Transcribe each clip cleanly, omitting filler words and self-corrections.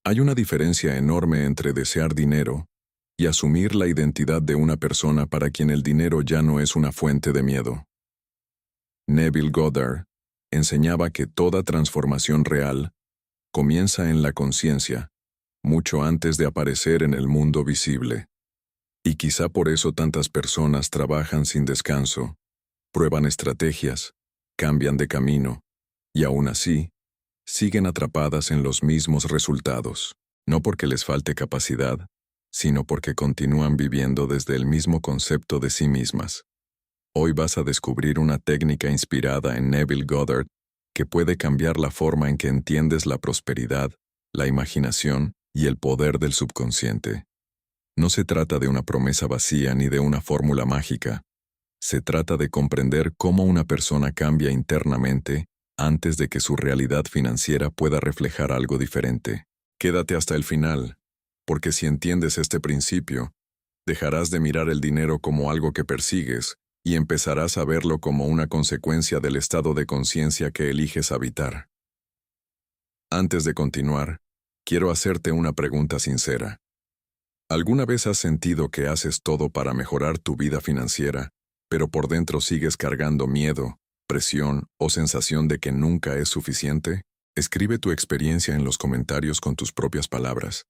Hay una diferencia enorme entre desear dinero y asumir la identidad de una persona para quien el dinero ya no es una fuente de miedo. Neville Goddard enseñaba que toda transformación real comienza en la conciencia, mucho antes de aparecer en el mundo visible. Y quizá por eso tantas personas trabajan sin descanso, prueban estrategias, cambian de camino, y aún así, siguen atrapadas en los mismos resultados, no porque les falte capacidad, sino porque continúan viviendo desde el mismo concepto de sí mismas. Hoy vas a descubrir una técnica inspirada en Neville Goddard que puede cambiar la forma en que entiendes la prosperidad, la imaginación y el poder del subconsciente. No se trata de una promesa vacía ni de una fórmula mágica. Se trata de comprender cómo una persona cambia internamente antes de que su realidad financiera pueda reflejar algo diferente. Quédate hasta el final, porque si entiendes este principio, dejarás de mirar el dinero como algo que persigues y empezarás a verlo como una consecuencia del estado de conciencia que eliges habitar. Antes de continuar, quiero hacerte una pregunta sincera. ¿Alguna vez has sentido que haces todo para mejorar tu vida financiera, pero por dentro sigues cargando miedo, presión o sensación de que nunca es suficiente? Escribe tu experiencia en los comentarios con tus propias palabras,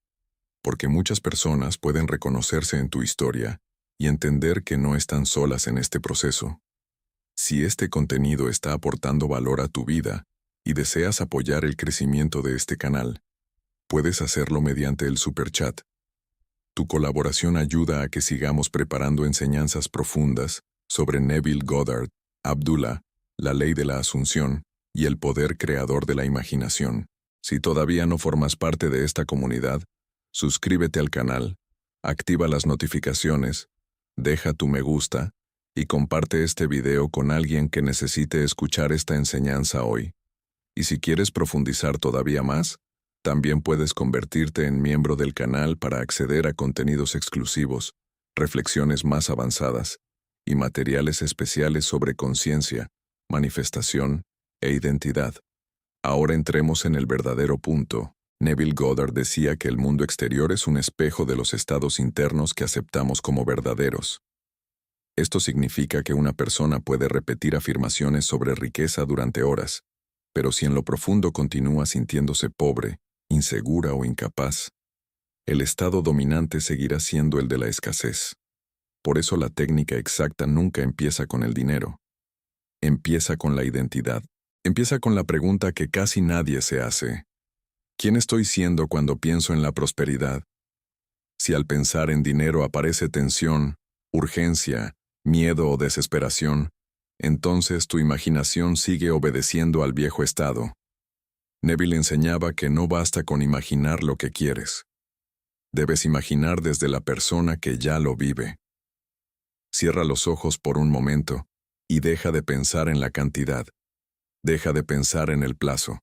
porque muchas personas pueden reconocerse en tu historia y entender que no están solas en este proceso. Si este contenido está aportando valor a tu vida y deseas apoyar el crecimiento de este canal, puedes hacerlo mediante el superchat. Tu colaboración ayuda a que sigamos preparando enseñanzas profundas sobre Neville Goddard, Abdullah, la ley de la asunción y el poder creador de la imaginación. Si todavía no formas parte de esta comunidad, suscríbete al canal, activa las notificaciones, deja tu me gusta y comparte este video con alguien que necesite escuchar esta enseñanza hoy. Y si quieres profundizar todavía más, también puedes convertirte en miembro del canal para acceder a contenidos exclusivos, reflexiones más avanzadas y materiales especiales sobre conciencia, manifestación e identidad. Ahora entremos en el verdadero punto. Neville Goddard decía que el mundo exterior es un espejo de los estados internos que aceptamos como verdaderos. Esto significa que una persona puede repetir afirmaciones sobre riqueza durante horas, pero si en lo profundo continúa sintiéndose pobre, insegura o incapaz, el estado dominante seguirá siendo el de la escasez. Por eso la técnica exacta nunca empieza con el dinero. Empieza con la identidad. Empieza con la pregunta que casi nadie se hace. ¿Quién estoy siendo cuando pienso en la prosperidad? Si al pensar en dinero aparece tensión, urgencia, miedo o desesperación, entonces tu imaginación sigue obedeciendo al viejo estado. Neville enseñaba que no basta con imaginar lo que quieres. Debes imaginar desde la persona que ya lo vive. Cierra los ojos por un momento y deja de pensar en la cantidad. Deja de pensar en el plazo.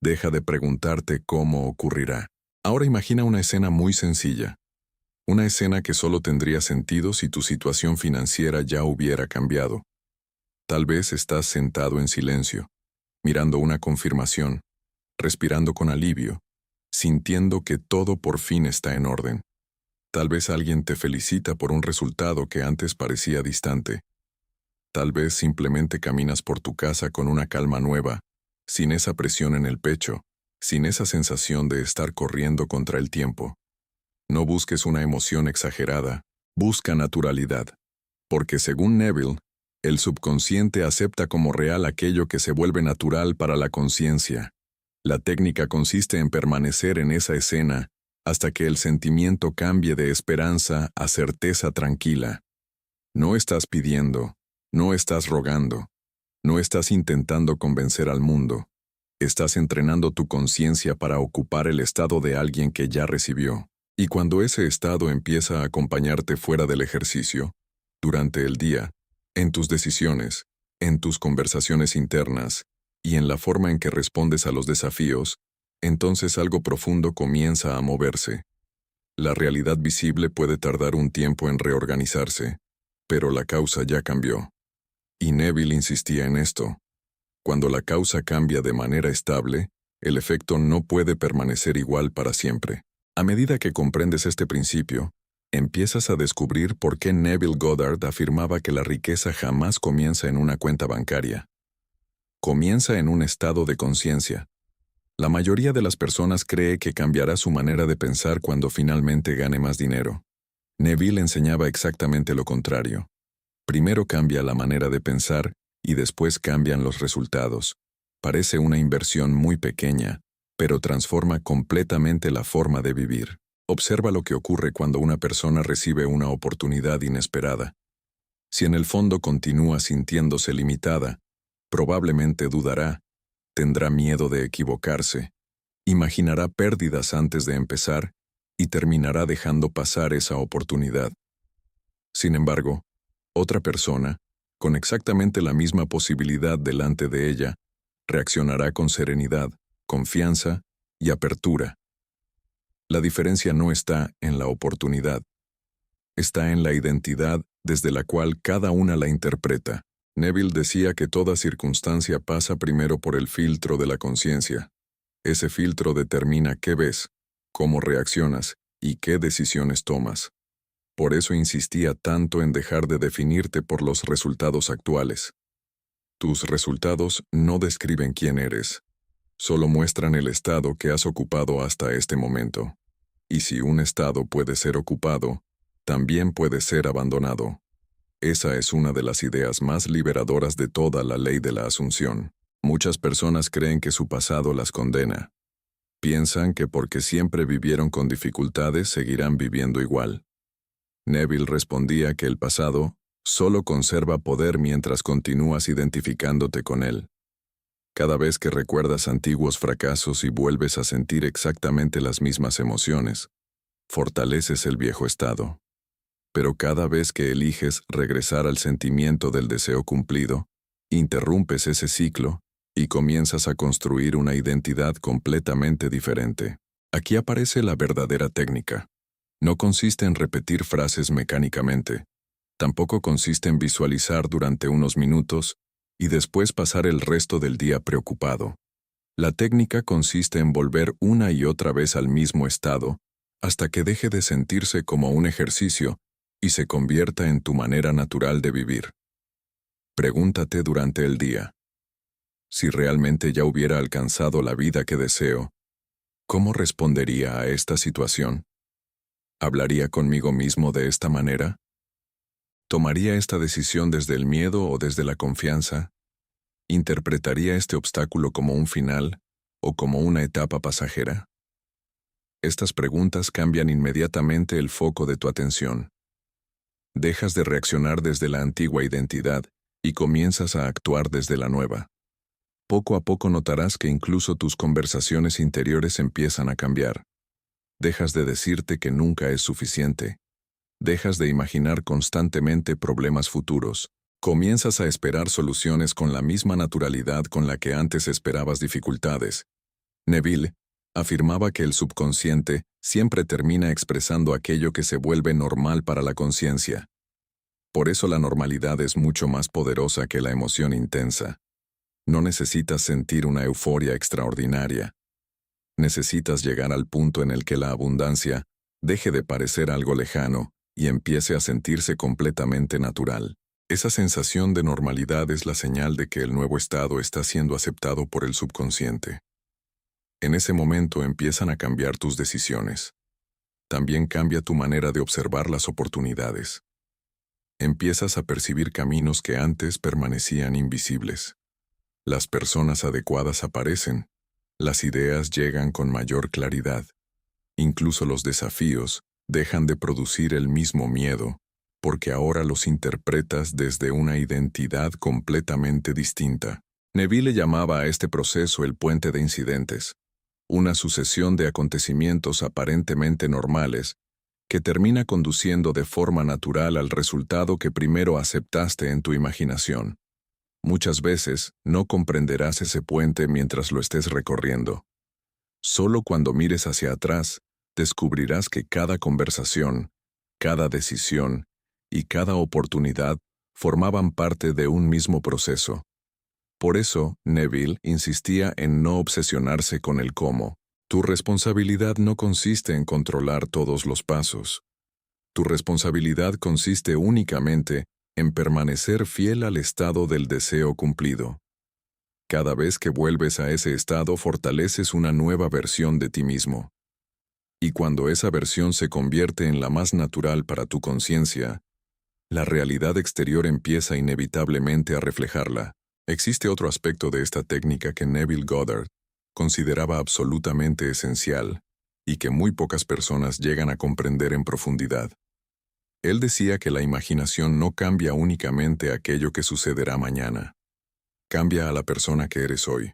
Deja de preguntarte cómo ocurrirá. Ahora imagina una escena muy sencilla. Una escena que solo tendría sentido si tu situación financiera ya hubiera cambiado. Tal vez estás sentado en silencio, mirando una confirmación, respirando con alivio, sintiendo que todo por fin está en orden. Tal vez alguien te felicita por un resultado que antes parecía distante. Tal vez simplemente caminas por tu casa con una calma nueva, sin esa presión en el pecho, sin esa sensación de estar corriendo contra el tiempo. No busques una emoción exagerada, busca naturalidad, porque según Neville, el subconsciente acepta como real aquello que se vuelve natural para la conciencia. La técnica consiste en permanecer en esa escena hasta que el sentimiento cambie de esperanza a certeza tranquila. No estás pidiendo, no estás rogando, no estás intentando convencer al mundo. Estás entrenando tu conciencia para ocupar el estado de alguien que ya recibió. Y cuando ese estado empieza a acompañarte fuera del ejercicio, durante el día, en tus decisiones, en tus conversaciones internas y en la forma en que respondes a los desafíos, entonces algo profundo comienza a moverse. La realidad visible puede tardar un tiempo en reorganizarse, pero la causa ya cambió. Y Neville insistía en esto. Cuando la causa cambia de manera estable, El efecto no puede permanecer igual para siempre. A medida que comprendes este principio, empiezas a descubrir por qué Neville Goddard afirmaba que la riqueza jamás comienza en una cuenta bancaria. Comienza en un estado de conciencia. La mayoría de las personas cree que cambiará su manera de pensar cuando finalmente gane más dinero. Neville enseñaba exactamente lo contrario. Primero cambia la manera de pensar y después cambian los resultados. Parece una inversión muy pequeña, pero transforma completamente la forma de vivir. Observa lo que ocurre cuando una persona recibe una oportunidad inesperada. Si en el fondo continúa sintiéndose limitada, probablemente dudará, tendrá miedo de equivocarse, imaginará pérdidas antes de empezar y terminará dejando pasar esa oportunidad. Sin embargo, otra persona, con exactamente la misma posibilidad delante de ella, reaccionará con serenidad, confianza y apertura. La diferencia no está en la oportunidad, está en la identidad desde la cual cada una la interpreta. Neville decía que toda circunstancia pasa primero por el filtro de la conciencia. Ese filtro determina qué ves, cómo reaccionas y qué decisiones tomas. Por eso insistía tanto en dejar de definirte por los resultados actuales. Tus resultados no describen quién eres, solo muestran el estado que has ocupado hasta este momento. Y si un estado puede ser ocupado, también puede ser abandonado. Esa es una de las ideas más liberadoras de toda la ley de la asunción. Muchas personas creen que su pasado las condena. Piensan que porque siempre vivieron con dificultades seguirán viviendo igual. Neville respondía que el pasado solo conserva poder mientras continúas identificándote con él. Cada vez que recuerdas antiguos fracasos y vuelves a sentir exactamente las mismas emociones, fortaleces el viejo estado. Pero cada vez que eliges regresar al sentimiento del deseo cumplido, interrumpes ese ciclo y comienzas a construir una identidad completamente diferente. Aquí aparece la verdadera técnica. No consiste en repetir frases mecánicamente. Tampoco consiste en visualizar durante unos minutos y después pasar el resto del día preocupado. La técnica consiste en volver una y otra vez al mismo estado hasta que deje de sentirse como un ejercicio y se convierta en tu manera natural de vivir. Pregúntate durante el día: si realmente ya hubiera alcanzado la vida que deseo, ¿cómo respondería a esta situación? ¿Hablaría conmigo mismo de esta manera? ¿Tomaría esta decisión desde el miedo o desde la confianza? ¿Interpretaría este obstáculo como un final o como una etapa pasajera? Estas preguntas cambian inmediatamente el foco de tu atención. Dejas de reaccionar desde la antigua identidad y comienzas a actuar desde la nueva. Poco a poco notarás que incluso tus conversaciones interiores empiezan a cambiar. Dejas de decirte que nunca es suficiente. Dejas de imaginar constantemente problemas futuros. Comienzas a esperar soluciones con la misma naturalidad con la que antes esperabas dificultades. Neville afirmaba que el subconsciente siempre termina expresando aquello que se vuelve normal para la conciencia. Por eso la normalidad es mucho más poderosa que la emoción intensa. No necesitas sentir una euforia extraordinaria. Necesitas llegar al punto en el que la abundancia deje de parecer algo lejano y empiece a sentirse completamente natural. Esa sensación de normalidad es la señal de que el nuevo estado está siendo aceptado por el subconsciente. En ese momento empiezan a cambiar tus decisiones. También cambia tu manera de observar las oportunidades. Empiezas a percibir caminos que antes permanecían invisibles. Las personas adecuadas aparecen. Las ideas llegan con mayor claridad. Incluso los desafíos dejan de producir el mismo miedo, porque ahora los interpretas desde una identidad completamente distinta. Neville llamaba a este proceso el puente de incidentes, una sucesión de acontecimientos aparentemente normales que termina conduciendo de forma natural al resultado que primero aceptaste en tu imaginación. Muchas veces no comprenderás ese puente mientras lo estés recorriendo. Solo cuando mires hacia atrás, descubrirás que cada conversación, cada decisión y cada oportunidad formaban parte de un mismo proceso. Por eso, Neville insistía en no obsesionarse con el cómo. Tu responsabilidad no consiste en controlar todos los pasos. Tu responsabilidad consiste únicamente en permanecer fiel al estado del deseo cumplido. Cada vez que vuelves a ese estado fortaleces una nueva versión de ti mismo. Y cuando esa versión se convierte en la más natural para tu conciencia, la realidad exterior empieza inevitablemente a reflejarla. Existe otro aspecto de esta técnica que Neville Goddard consideraba absolutamente esencial y que muy pocas personas llegan a comprender en profundidad. Él decía que la imaginación no cambia únicamente aquello que sucederá mañana. Cambia a la persona que eres hoy.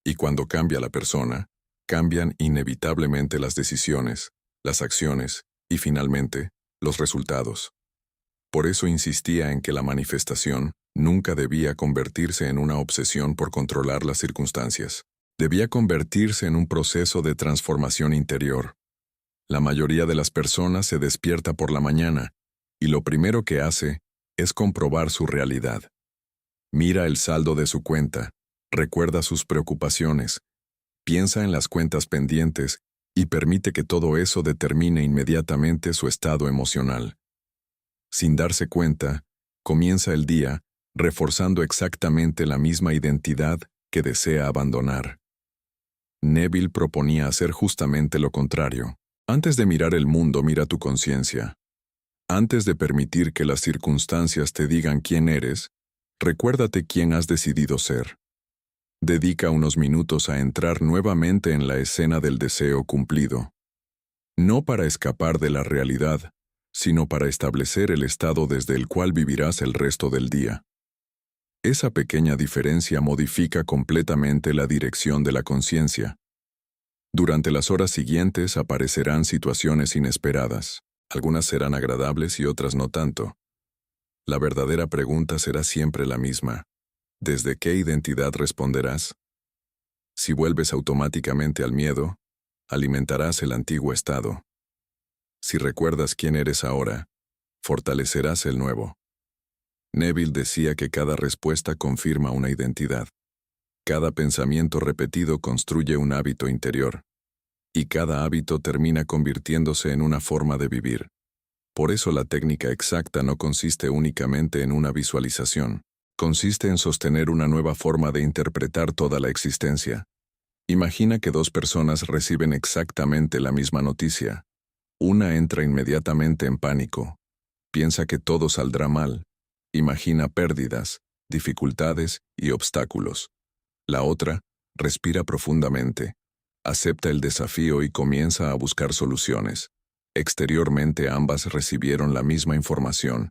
Y cuando cambia la persona, cambian inevitablemente las decisiones, las acciones y, finalmente, los resultados. Por eso insistía en que la manifestación nunca debía convertirse en una obsesión por controlar las circunstancias. Debía convertirse en un proceso de transformación interior. La mayoría de las personas se despierta por la mañana y lo primero que hace es comprobar su realidad. Mira el saldo de su cuenta, recuerda sus preocupaciones, piensa en las cuentas pendientes y permite que todo eso determine inmediatamente su estado emocional. Sin darse cuenta, comienza el día reforzando exactamente la misma identidad que desea abandonar. Neville proponía hacer justamente lo contrario. Antes de mirar el mundo, mira tu conciencia. Antes de permitir que las circunstancias te digan quién eres, recuérdate quién has decidido ser. Dedica unos minutos a entrar nuevamente en la escena del deseo cumplido. No para escapar de la realidad, sino para establecer el estado desde el cual vivirás el resto del día. Esa pequeña diferencia modifica completamente la dirección de la conciencia. Durante las horas siguientes aparecerán situaciones inesperadas. Algunas serán agradables y otras no tanto. La verdadera pregunta será siempre la misma. ¿Desde qué identidad responderás? Si vuelves automáticamente al miedo, alimentarás el antiguo estado. Si recuerdas quién eres ahora, fortalecerás el nuevo. Neville decía que cada respuesta confirma una identidad. Cada pensamiento repetido construye un hábito interior. Y cada hábito termina convirtiéndose en una forma de vivir. Por eso la técnica exacta no consiste únicamente en una visualización. Consiste en sostener una nueva forma de interpretar toda la existencia. Imagina que dos personas reciben exactamente la misma noticia. Una entra inmediatamente en pánico. Piensa que todo saldrá mal. Imagina pérdidas, dificultades y obstáculos. La otra respira profundamente, acepta el desafío y comienza a buscar soluciones. Exteriormente ambas recibieron la misma información.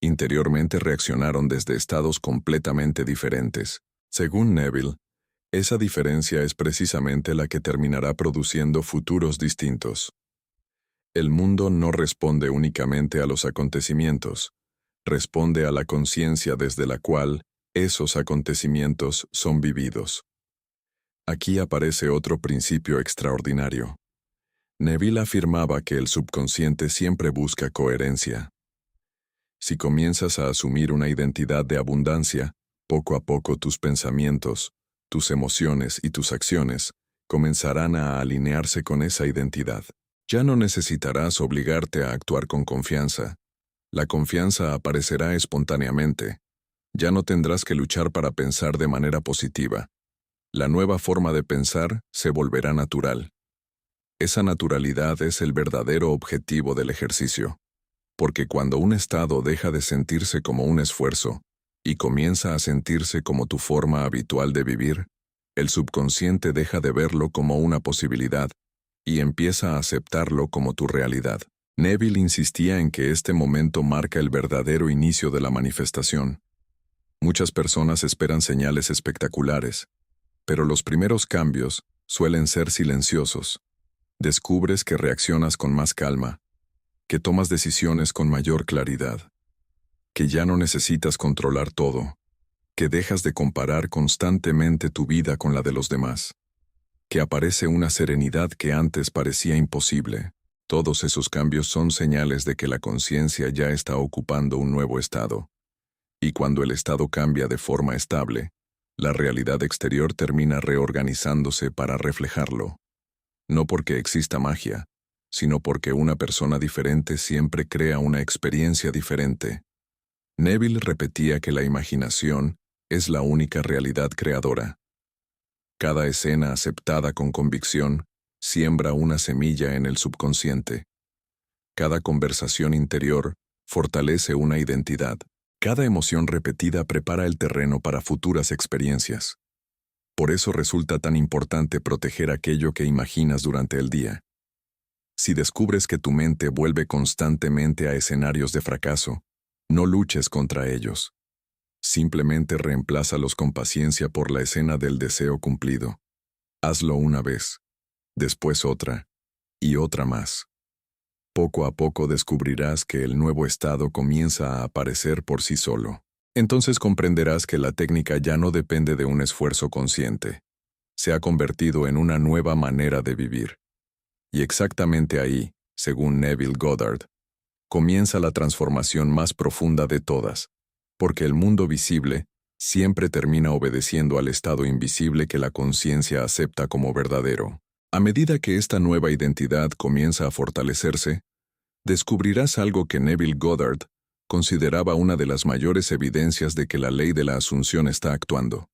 Interiormente reaccionaron desde estados completamente diferentes. Según Neville, esa diferencia es precisamente la que terminará produciendo futuros distintos. El mundo no responde únicamente a los acontecimientos, responde a la conciencia desde la cual esos acontecimientos son vividos. Aquí aparece otro principio extraordinario. Neville afirmaba que el subconsciente siempre busca coherencia. Si comienzas a asumir una identidad de abundancia, poco a poco tus pensamientos, tus emociones y tus acciones comenzarán a alinearse con esa identidad. Ya no necesitarás obligarte a actuar con confianza. La confianza aparecerá espontáneamente. Ya no tendrás que luchar para pensar de manera positiva. La nueva forma de pensar se volverá natural. Esa naturalidad es el verdadero objetivo del ejercicio. Porque cuando un estado deja de sentirse como un esfuerzo y comienza a sentirse como tu forma habitual de vivir, el subconsciente deja de verlo como una posibilidad y empieza a aceptarlo como tu realidad. Neville insistía en que este momento marca el verdadero inicio de la manifestación. Muchas personas esperan señales espectaculares, pero los primeros cambios suelen ser silenciosos. Descubres que reaccionas con más calma, que tomas decisiones con mayor claridad, que ya no necesitas controlar todo, que dejas de comparar constantemente tu vida con la de los demás, que aparece una serenidad que antes parecía imposible. Todos esos cambios son señales de que la conciencia ya está ocupando un nuevo estado. Y cuando el estado cambia de forma estable, La realidad exterior termina reorganizándose para reflejarlo. No porque exista magia, sino porque una persona diferente siempre crea una experiencia diferente. Neville repetía que la imaginación es la única realidad creadora. Cada escena aceptada con convicción siembra una semilla en el subconsciente. Cada conversación interior fortalece una identidad. Cada emoción repetida prepara el terreno para futuras experiencias. Por eso resulta tan importante proteger aquello que imaginas durante el día. Si descubres que tu mente vuelve constantemente a escenarios de fracaso, no luches contra ellos. Simplemente reemplázalos con paciencia por la escena del deseo cumplido. Hazlo una vez, después otra, y otra más. Poco a poco descubrirás que el nuevo estado comienza a aparecer por sí solo. Entonces comprenderás que la técnica ya no depende de un esfuerzo consciente. Se ha convertido en una nueva manera de vivir. Y exactamente ahí, según Neville Goddard, comienza la transformación más profunda de todas, porque el mundo visible siempre termina obedeciendo al estado invisible que la conciencia acepta como verdadero. A medida que esta nueva identidad comienza a fortalecerse, descubrirás algo que Neville Goddard consideraba una de las mayores evidencias de que la ley de la asunción está actuando.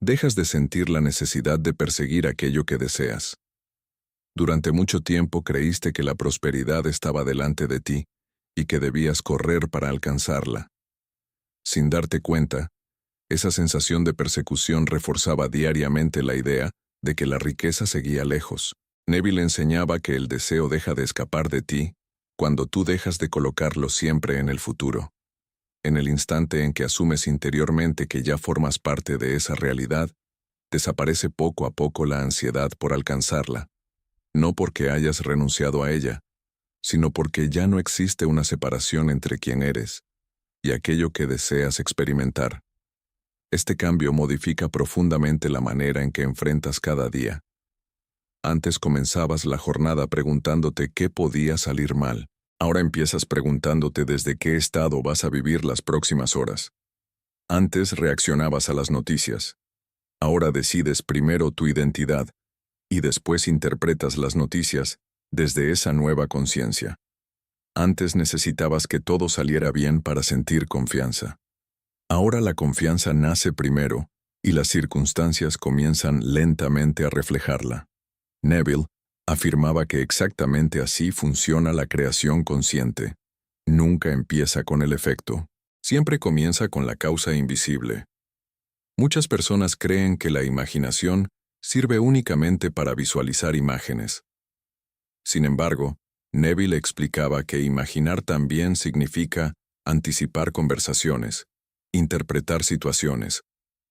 Dejas de sentir la necesidad de perseguir aquello que deseas. Durante mucho tiempo creíste que la prosperidad estaba delante de ti y que debías correr para alcanzarla. Sin darte cuenta, esa sensación de persecución reforzaba diariamente la idea de que la riqueza seguía lejos. Neville enseñaba que el deseo deja de escapar de ti cuando tú dejas de colocarlo siempre en el futuro. En el instante en que asumes interiormente que ya formas parte de esa realidad, desaparece poco a poco la ansiedad por alcanzarla. No porque hayas renunciado a ella, sino porque ya no existe una separación entre quien eres y aquello que deseas experimentar. Este cambio modifica profundamente la manera en que enfrentas cada día. Antes comenzabas la jornada preguntándote qué podía salir mal. Ahora empiezas preguntándote desde qué estado vas a vivir las próximas horas. Antes reaccionabas a las noticias. Ahora decides primero tu identidad y después interpretas las noticias desde esa nueva conciencia. Antes necesitabas que todo saliera bien para sentir confianza. Ahora la confianza nace primero y las circunstancias comienzan lentamente a reflejarla. Neville afirmaba que exactamente así funciona la creación consciente. Nunca empieza con el efecto, siempre comienza con la causa invisible. Muchas personas creen que la imaginación sirve únicamente para visualizar imágenes. Sin embargo, Neville explicaba que imaginar también significa anticipar conversaciones, interpretar situaciones,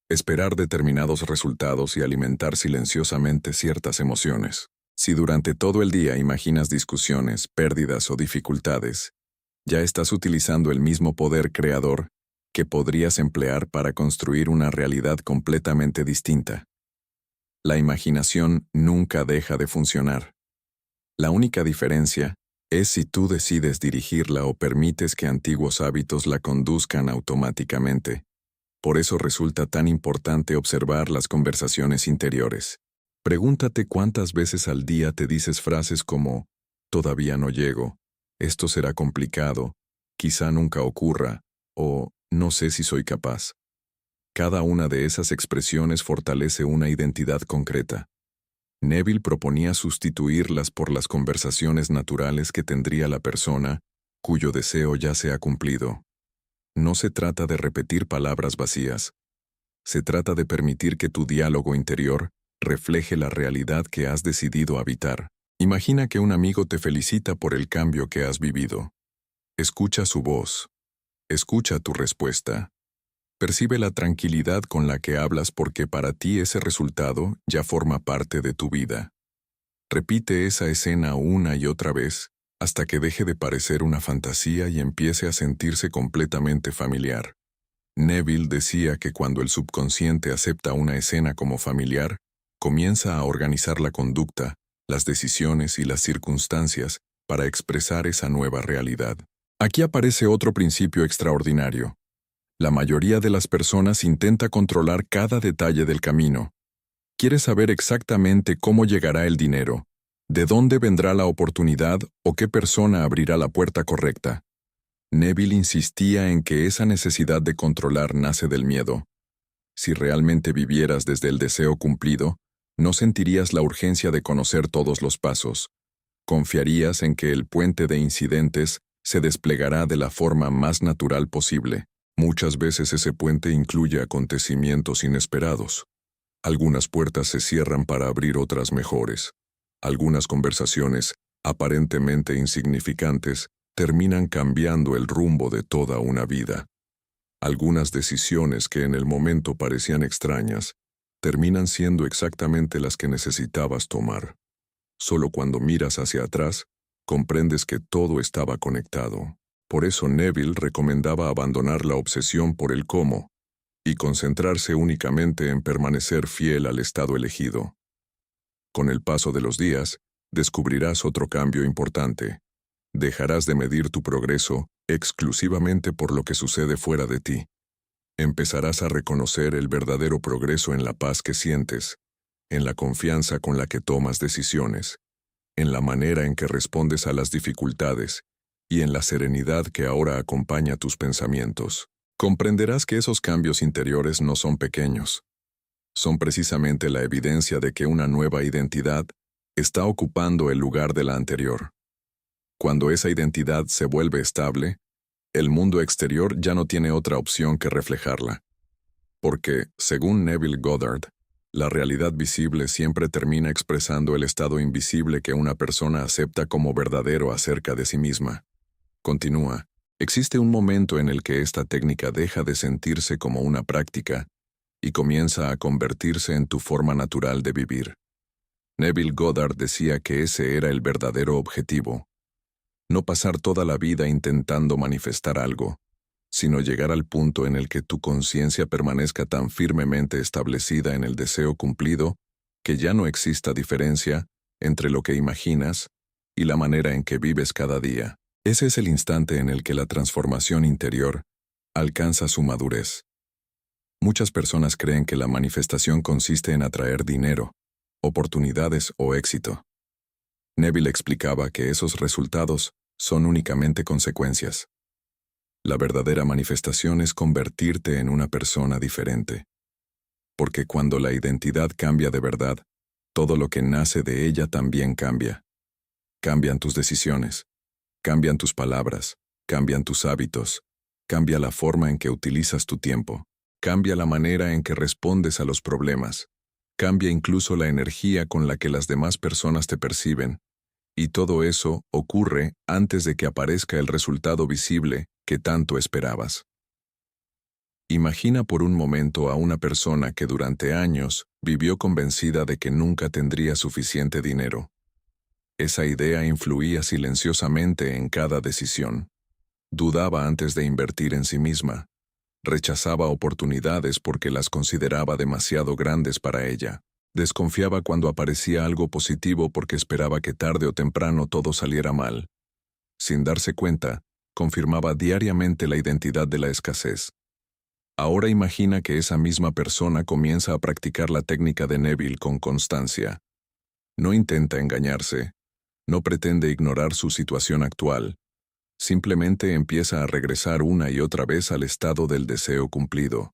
esperar determinados resultados y alimentar silenciosamente ciertas emociones. Si durante todo el día imaginas discusiones, pérdidas o dificultades, ya estás utilizando el mismo poder creador que podrías emplear para construir una realidad completamente distinta. La imaginación nunca deja de funcionar. La única diferencia es si tú decides dirigirla o permites que antiguos hábitos la conduzcan automáticamente. Por eso resulta tan importante observar las conversaciones interiores. Pregúntate cuántas veces al día te dices frases como «todavía no llego», «esto será complicado», «quizá nunca ocurra» o «no sé si soy capaz». Cada una de esas expresiones fortalece una identidad concreta. Neville proponía sustituirlas por las conversaciones naturales que tendría la persona cuyo deseo ya se ha cumplido. No se trata de repetir palabras vacías. Se trata de permitir que tu diálogo interior refleje la realidad que has decidido habitar. Imagina que un amigo te felicita por el cambio que has vivido. Escucha su voz. Escucha tu respuesta. Percibe la tranquilidad con la que hablas porque para ti ese resultado ya forma parte de tu vida. Repite esa escena una y otra vez hasta que deje de parecer una fantasía y empiece a sentirse completamente familiar. Neville decía que cuando el subconsciente acepta una escena como familiar, comienza a organizar la conducta, las decisiones y las circunstancias para expresar esa nueva realidad. Aquí aparece otro principio extraordinario. La mayoría de las personas intenta controlar cada detalle del camino. Quiere saber exactamente cómo llegará el dinero, de dónde vendrá la oportunidad o qué persona abrirá la puerta correcta. Neville insistía en que esa necesidad de controlar nace del miedo. Si realmente vivieras desde el deseo cumplido, no sentirías la urgencia de conocer todos los pasos. Confiarías en que el puente de incidentes se desplegará de la forma más natural posible. Muchas veces ese puente incluye acontecimientos inesperados. Algunas puertas se cierran para abrir otras mejores. Algunas conversaciones, aparentemente insignificantes, terminan cambiando el rumbo de toda una vida. Algunas decisiones que en el momento parecían extrañas, terminan siendo exactamente las que necesitabas tomar. Solo cuando miras hacia atrás, comprendes que todo estaba conectado. Por eso Neville recomendaba abandonar la obsesión por el cómo y concentrarse únicamente en permanecer fiel al estado elegido. Con el paso de los días, descubrirás otro cambio importante. Dejarás de medir tu progreso exclusivamente por lo que sucede fuera de ti. Empezarás a reconocer el verdadero progreso en la paz que sientes, en la confianza con la que tomas decisiones, en la manera en que respondes a las dificultades y en la serenidad que ahora acompaña tus pensamientos. Comprenderás que esos cambios interiores no son pequeños. Son precisamente la evidencia de que una nueva identidad está ocupando el lugar de la anterior. Cuando esa identidad se vuelve estable, el mundo exterior ya no tiene otra opción que reflejarla. Porque, según Neville Goddard, la realidad visible siempre termina expresando el estado invisible que una persona acepta como verdadero acerca de sí misma. Continúa, existe un momento en el que esta técnica deja de sentirse como una práctica y comienza a convertirse en tu forma natural de vivir. Neville Goddard decía que ese era el verdadero objetivo. No pasar toda la vida intentando manifestar algo, sino llegar al punto en el que tu conciencia permanezca tan firmemente establecida en el deseo cumplido que ya no exista diferencia entre lo que imaginas y la manera en que vives cada día. Ese es el instante en el que la transformación interior alcanza su madurez. Muchas personas creen que la manifestación consiste en atraer dinero, oportunidades o éxito. Neville explicaba que esos resultados son únicamente consecuencias. La verdadera manifestación es convertirte en una persona diferente. Porque cuando la identidad cambia de verdad, todo lo que nace de ella también cambia. Cambian tus decisiones, cambian tus palabras, cambian tus hábitos, cambia la forma en que utilizas tu tiempo, cambia la manera en que respondes a los problemas, cambia incluso la energía con la que las demás personas te perciben. Y todo eso ocurre antes de que aparezca el resultado visible que tanto esperabas. Imagina por un momento a una persona que durante años vivió convencida de que nunca tendría suficiente dinero. Esa idea influía silenciosamente en cada decisión. Dudaba antes de invertir en sí misma. Rechazaba oportunidades porque las consideraba demasiado grandes para ella. Desconfiaba cuando aparecía algo positivo porque esperaba que tarde o temprano todo saliera mal. Sin darse cuenta, confirmaba diariamente la identidad de la escasez. Ahora imagina que esa misma persona comienza a practicar la técnica de Neville con constancia. No intenta engañarse, no pretende ignorar su situación actual. Simplemente empieza a regresar una y otra vez al estado del deseo cumplido.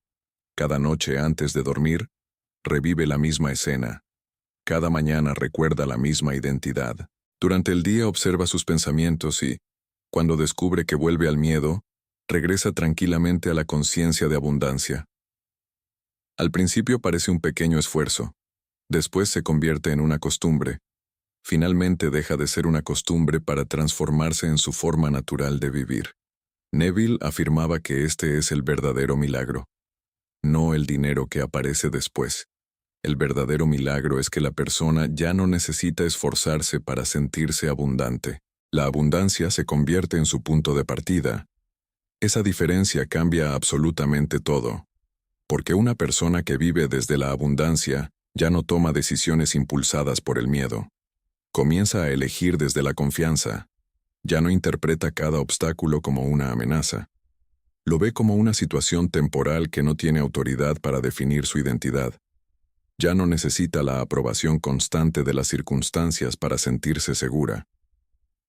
Cada noche antes de dormir, revive la misma escena. Cada mañana recuerda la misma identidad. Durante el día observa sus pensamientos y, cuando descubre que vuelve al miedo, regresa tranquilamente a la conciencia de abundancia. Al principio parece un pequeño esfuerzo. Después se convierte en una costumbre. Finalmente deja de ser una costumbre para transformarse en su forma natural de vivir. Neville afirmaba que este es el verdadero milagro. No el dinero que aparece después. El verdadero milagro es que la persona ya no necesita esforzarse para sentirse abundante. La abundancia se convierte en su punto de partida. Esa diferencia cambia absolutamente todo. Porque una persona que vive desde la abundancia ya no toma decisiones impulsadas por el miedo. Comienza a elegir desde la confianza. Ya no interpreta cada obstáculo como una amenaza. Lo ve como una situación temporal que no tiene autoridad para definir su identidad. Ya no necesita la aprobación constante de las circunstancias para sentirse segura.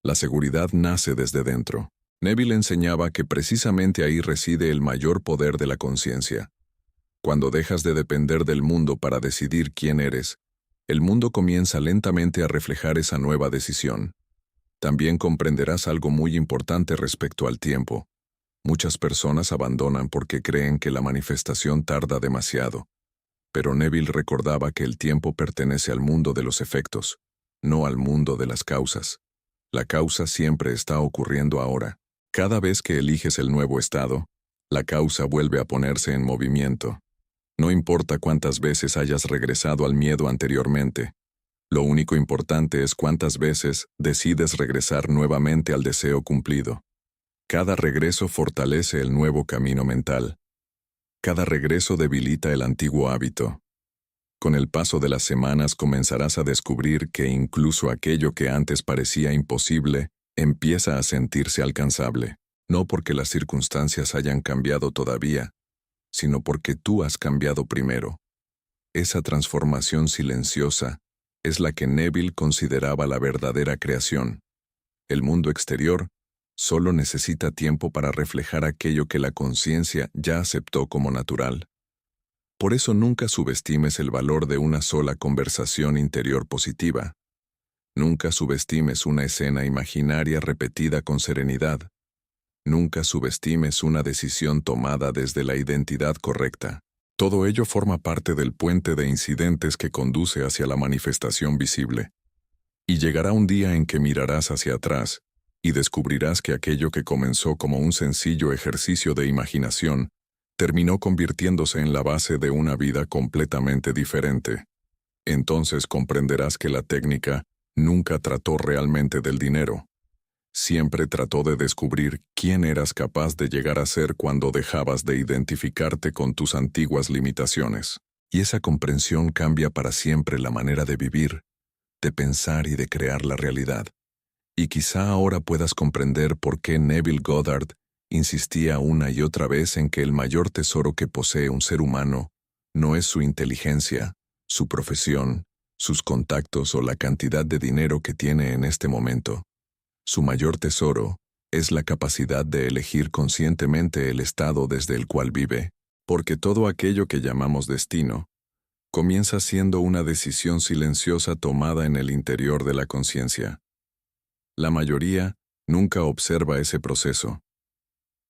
La seguridad nace desde dentro. Neville enseñaba que precisamente ahí reside el mayor poder de la conciencia. Cuando dejas de depender del mundo para decidir quién eres, el mundo comienza lentamente a reflejar esa nueva decisión. También comprenderás algo muy importante respecto al tiempo. Muchas personas abandonan porque creen que la manifestación tarda demasiado. Pero Neville recordaba que el tiempo pertenece al mundo de los efectos, no al mundo de las causas. La causa siempre está ocurriendo ahora. Cada vez que eliges el nuevo estado, la causa vuelve a ponerse en movimiento. No importa cuántas veces hayas regresado al miedo anteriormente. Lo único importante es cuántas veces decides regresar nuevamente al deseo cumplido. Cada regreso fortalece el nuevo camino mental. Cada regreso debilita el antiguo hábito. Con el paso de las semanas comenzarás a descubrir que incluso aquello que antes parecía imposible empieza a sentirse alcanzable, no porque las circunstancias hayan cambiado todavía, sino porque tú has cambiado primero. Esa transformación silenciosa es la que Neville consideraba la verdadera creación. El mundo exterior solo necesita tiempo para reflejar aquello que la conciencia ya aceptó como natural. Por eso nunca subestimes el valor de una sola conversación interior positiva. Nunca subestimes una escena imaginaria repetida con serenidad. Nunca subestimes una decisión tomada desde la identidad correcta. Todo ello forma parte del puente de incidentes que conduce hacia la manifestación visible. Y llegará un día en que mirarás hacia atrás y descubrirás que aquello que comenzó como un sencillo ejercicio de imaginación terminó convirtiéndose en la base de una vida completamente diferente. Entonces comprenderás que la técnica nunca trató realmente del dinero. Siempre trató de descubrir quién eras capaz de llegar a ser cuando dejabas de identificarte con tus antiguas limitaciones. Y esa comprensión cambia para siempre la manera de vivir, de pensar y de crear la realidad. Y quizá ahora puedas comprender por qué Neville Goddard insistía una y otra vez en que el mayor tesoro que posee un ser humano no es su inteligencia, su profesión, sus contactos o la cantidad de dinero que tiene en este momento. Su mayor tesoro es la capacidad de elegir conscientemente el estado desde el cual vive, porque todo aquello que llamamos destino comienza siendo una decisión silenciosa tomada en el interior de la conciencia. La mayoría nunca observa ese proceso.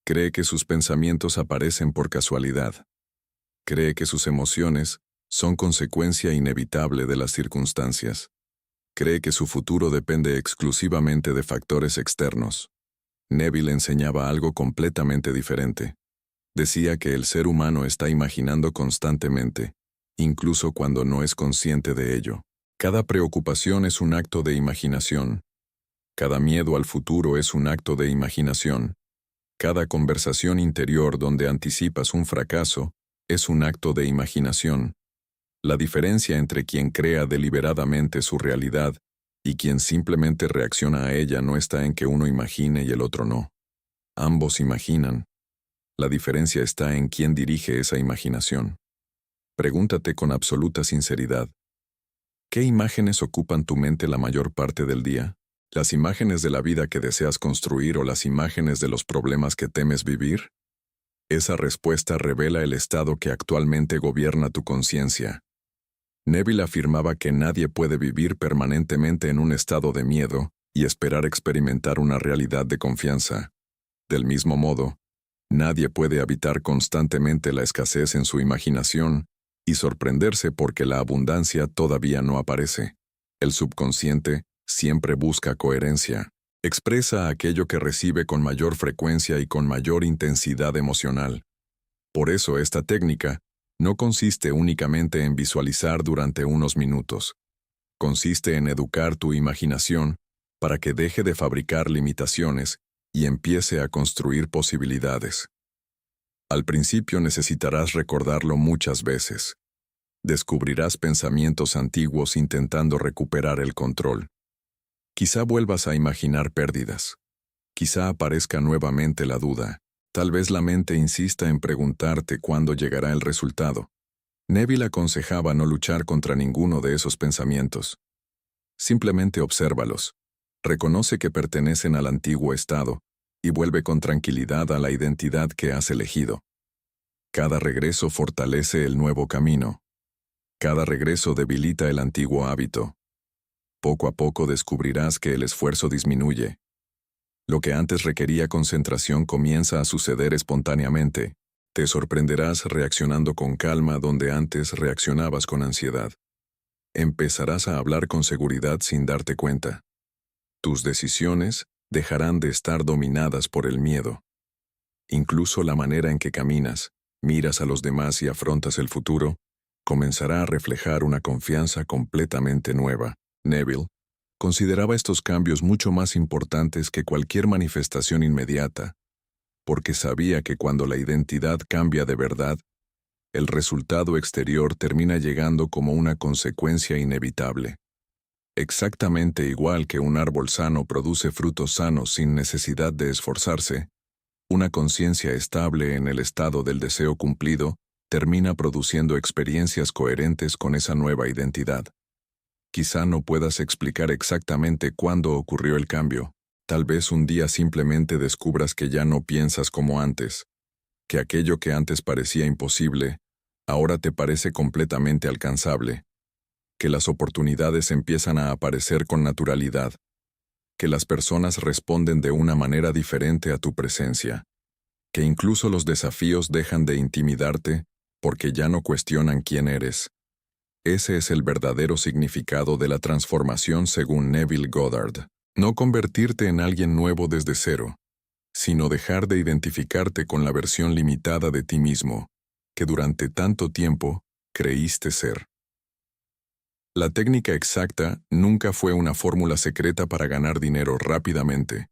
Cree que sus pensamientos aparecen por casualidad. Cree que sus emociones son consecuencia inevitable de las circunstancias. Cree que su futuro depende exclusivamente de factores externos. Neville enseñaba algo completamente diferente. Decía que el ser humano está imaginando constantemente, incluso cuando no es consciente de ello. Cada preocupación es un acto de imaginación. Cada miedo al futuro es un acto de imaginación. Cada conversación interior donde anticipas un fracaso es un acto de imaginación. La diferencia entre quien crea deliberadamente su realidad y quien simplemente reacciona a ella no está en que uno imagine y el otro no. Ambos imaginan. La diferencia está en quién dirige esa imaginación. Pregúntate con absoluta sinceridad: ¿qué imágenes ocupan tu mente la mayor parte del día? ¿Las imágenes de la vida que deseas construir o las imágenes de los problemas que temes vivir? Esa respuesta revela el estado que actualmente gobierna tu conciencia. Neville afirmaba que nadie puede vivir permanentemente en un estado de miedo y esperar experimentar una realidad de confianza. Del mismo modo, nadie puede habitar constantemente la escasez en su imaginación y sorprenderse porque la abundancia todavía no aparece. El subconsciente siempre busca coherencia. Expresa aquello que recibe con mayor frecuencia y con mayor intensidad emocional. Por eso esta técnica no consiste únicamente en visualizar durante unos minutos. Consiste en educar tu imaginación para que deje de fabricar limitaciones y empiece a construir posibilidades. Al principio necesitarás recordarlo muchas veces. Descubrirás pensamientos antiguos intentando recuperar el control. Quizá vuelvas a imaginar pérdidas. Quizá aparezca nuevamente la duda. Tal vez la mente insista en preguntarte cuándo llegará el resultado. Neville aconsejaba no luchar contra ninguno de esos pensamientos. Simplemente obsérvalos. Reconoce que pertenecen al antiguo estado y vuelve con tranquilidad a la identidad que has elegido. Cada regreso fortalece el nuevo camino. Cada regreso debilita el antiguo hábito. Poco a poco descubrirás que el esfuerzo disminuye. Lo que antes requería concentración comienza a suceder espontáneamente. Te sorprenderás reaccionando con calma donde antes reaccionabas con ansiedad. Empezarás a hablar con seguridad sin darte cuenta. Tus decisiones dejarán de estar dominadas por el miedo. Incluso la manera en que caminas, miras a los demás y afrontas el futuro, comenzará a reflejar una confianza completamente nueva. Neville consideraba estos cambios mucho más importantes que cualquier manifestación inmediata, porque sabía que cuando la identidad cambia de verdad, el resultado exterior termina llegando como una consecuencia inevitable. Exactamente igual que un árbol sano produce frutos sanos sin necesidad de esforzarse, una conciencia estable en el estado del deseo cumplido termina produciendo experiencias coherentes con esa nueva identidad. Quizá no puedas explicar exactamente cuándo ocurrió el cambio. Tal vez un día simplemente descubras que ya no piensas como antes, que aquello que antes parecía imposible, ahora te parece completamente alcanzable, que las oportunidades empiezan a aparecer con naturalidad, que las personas responden de una manera diferente a tu presencia, que incluso los desafíos dejan de intimidarte porque ya no cuestionan quién eres. Ese es el verdadero significado de la transformación según Neville Goddard. No convertirte en alguien nuevo desde cero, sino dejar de identificarte con la versión limitada de ti mismo, que durante tanto tiempo creíste ser. La técnica exacta nunca fue una fórmula secreta para ganar dinero rápidamente.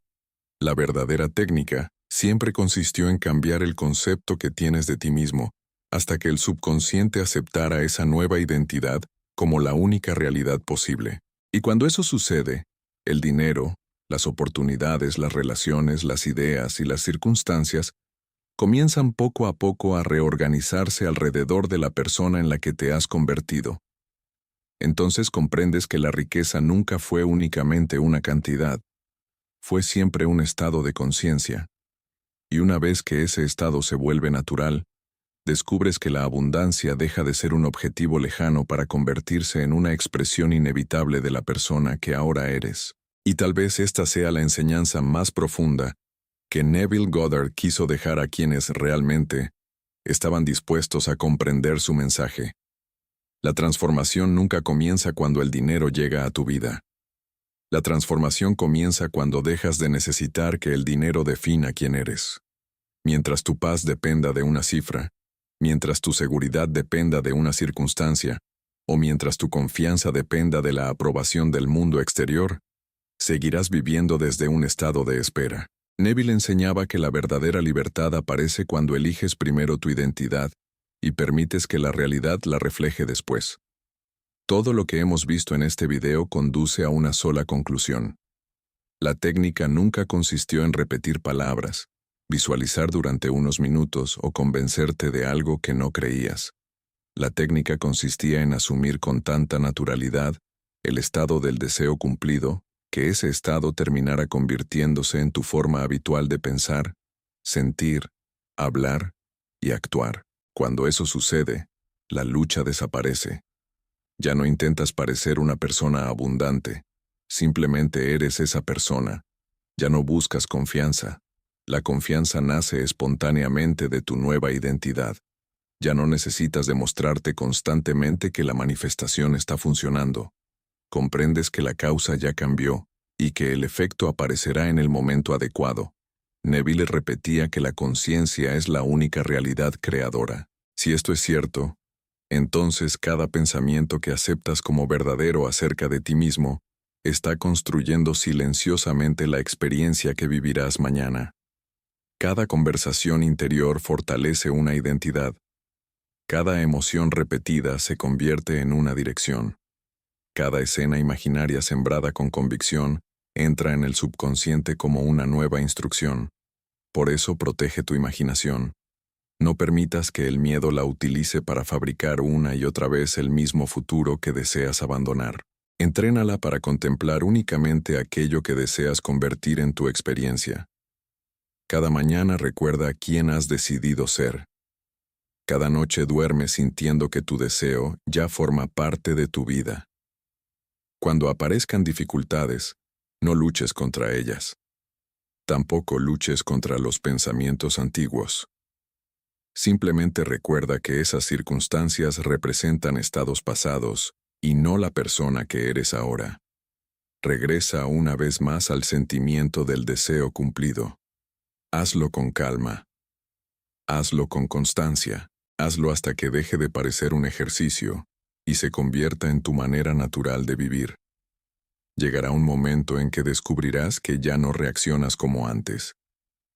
La verdadera técnica siempre consistió en cambiar el concepto que tienes de ti mismo, hasta que el subconsciente aceptara esa nueva identidad como la única realidad posible. Y cuando eso sucede, el dinero, las oportunidades, las relaciones, las ideas y las circunstancias comienzan poco a poco a reorganizarse alrededor de la persona en la que te has convertido. Entonces comprendes que la riqueza nunca fue únicamente una cantidad, fue siempre un estado de conciencia. Y una vez que ese estado se vuelve natural, descubres que la abundancia deja de ser un objetivo lejano para convertirse en una expresión inevitable de la persona que ahora eres. Y tal vez esta sea la enseñanza más profunda que Neville Goddard quiso dejar a quienes realmente estaban dispuestos a comprender su mensaje. La transformación nunca comienza cuando el dinero llega a tu vida. La transformación comienza cuando dejas de necesitar que el dinero defina quién eres. Mientras tu paz dependa de una cifra, mientras tu seguridad dependa de una circunstancia, o mientras tu confianza dependa de la aprobación del mundo exterior, seguirás viviendo desde un estado de espera. Neville enseñaba que la verdadera libertad aparece cuando eliges primero tu identidad y permites que la realidad la refleje después. Todo lo que hemos visto en este video conduce a una sola conclusión. La técnica nunca consistió en repetir palabras, visualizar durante unos minutos o convencerte de algo que no creías. La técnica consistía en asumir con tanta naturalidad el estado del deseo cumplido, que ese estado terminara convirtiéndose en tu forma habitual de pensar, sentir, hablar y actuar. Cuando eso sucede, la lucha desaparece. Ya no intentas parecer una persona abundante, simplemente eres esa persona. Ya no buscas confianza. La confianza nace espontáneamente de tu nueva identidad. Ya no necesitas demostrarte constantemente que la manifestación está funcionando. Comprendes que la causa ya cambió y que el efecto aparecerá en el momento adecuado. Neville repetía que la conciencia es la única realidad creadora. Si esto es cierto, entonces cada pensamiento que aceptas como verdadero acerca de ti mismo está construyendo silenciosamente la experiencia que vivirás mañana. Cada conversación interior fortalece una identidad. Cada emoción repetida se convierte en una dirección. Cada escena imaginaria sembrada con convicción entra en el subconsciente como una nueva instrucción. Por eso protege tu imaginación. No permitas que el miedo la utilice para fabricar una y otra vez el mismo futuro que deseas abandonar. Entrénala para contemplar únicamente aquello que deseas convertir en tu experiencia. Cada mañana recuerda quién has decidido ser. Cada noche duerme sintiendo que tu deseo ya forma parte de tu vida. Cuando aparezcan dificultades, no luches contra ellas. Tampoco luches contra los pensamientos antiguos. Simplemente recuerda que esas circunstancias representan estados pasados y no la persona que eres ahora. Regresa una vez más al sentimiento del deseo cumplido. Hazlo con calma. Hazlo con constancia. Hazlo hasta que deje de parecer un ejercicio y se convierta en tu manera natural de vivir. Llegará un momento en que descubrirás que ya no reaccionas como antes.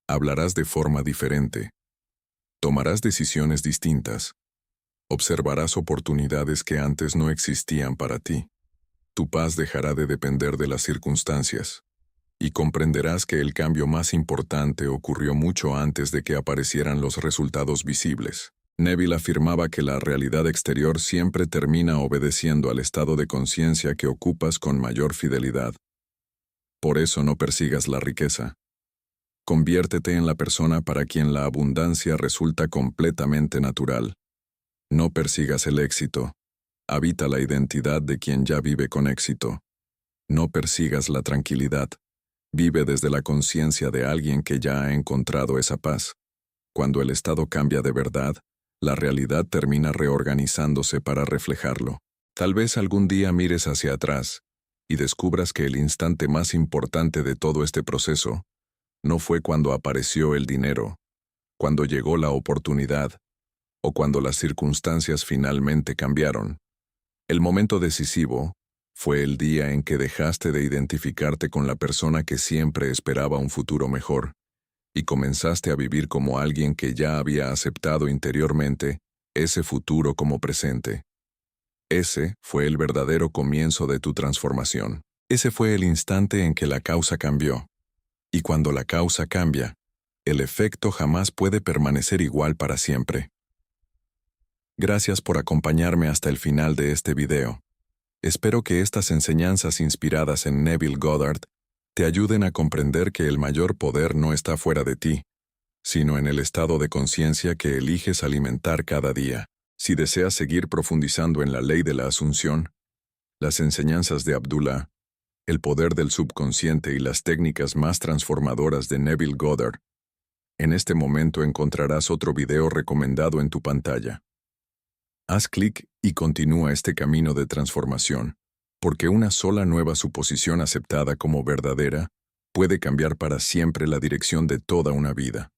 Hablarás de forma diferente. Tomarás decisiones distintas. Observarás oportunidades que antes no existían para ti. Tu paz dejará de depender de las circunstancias. Y comprenderás que el cambio más importante ocurrió mucho antes de que aparecieran los resultados visibles. Neville afirmaba que la realidad exterior siempre termina obedeciendo al estado de conciencia que ocupas con mayor fidelidad. Por eso no persigas la riqueza. Conviértete en la persona para quien la abundancia resulta completamente natural. No persigas el éxito. Habita la identidad de quien ya vive con éxito. No persigas la tranquilidad. Vive desde la conciencia de alguien que ya ha encontrado esa paz. Cuando el estado cambia de verdad, la realidad termina reorganizándose para reflejarlo. Tal vez algún día mires hacia atrás y descubras que el instante más importante de todo este proceso no fue cuando apareció el dinero, cuando llegó la oportunidad o cuando las circunstancias finalmente cambiaron. El momento decisivo fue el día en que dejaste de identificarte con la persona que siempre esperaba un futuro mejor y comenzaste a vivir como alguien que ya había aceptado interiormente ese futuro como presente. Ese fue el verdadero comienzo de tu transformación. Ese fue el instante en que la causa cambió. Y cuando la causa cambia, el efecto jamás puede permanecer igual para siempre. Gracias por acompañarme hasta el final de este video. Espero que estas enseñanzas inspiradas en Neville Goddard te ayuden a comprender que el mayor poder no está fuera de ti, sino en el estado de conciencia que eliges alimentar cada día. Si deseas seguir profundizando en la ley de la asunción, las enseñanzas de Abdullah, el poder del subconsciente y las técnicas más transformadoras de Neville Goddard, en este momento encontrarás otro video recomendado en tu pantalla. Haz clic y continúa este camino de transformación, porque una sola nueva suposición aceptada como verdadera puede cambiar para siempre la dirección de toda una vida.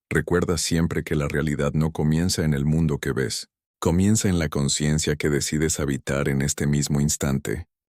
Recuerda siempre que la realidad no comienza en el mundo que ves, comienza en la conciencia que decides habitar en este mismo instante.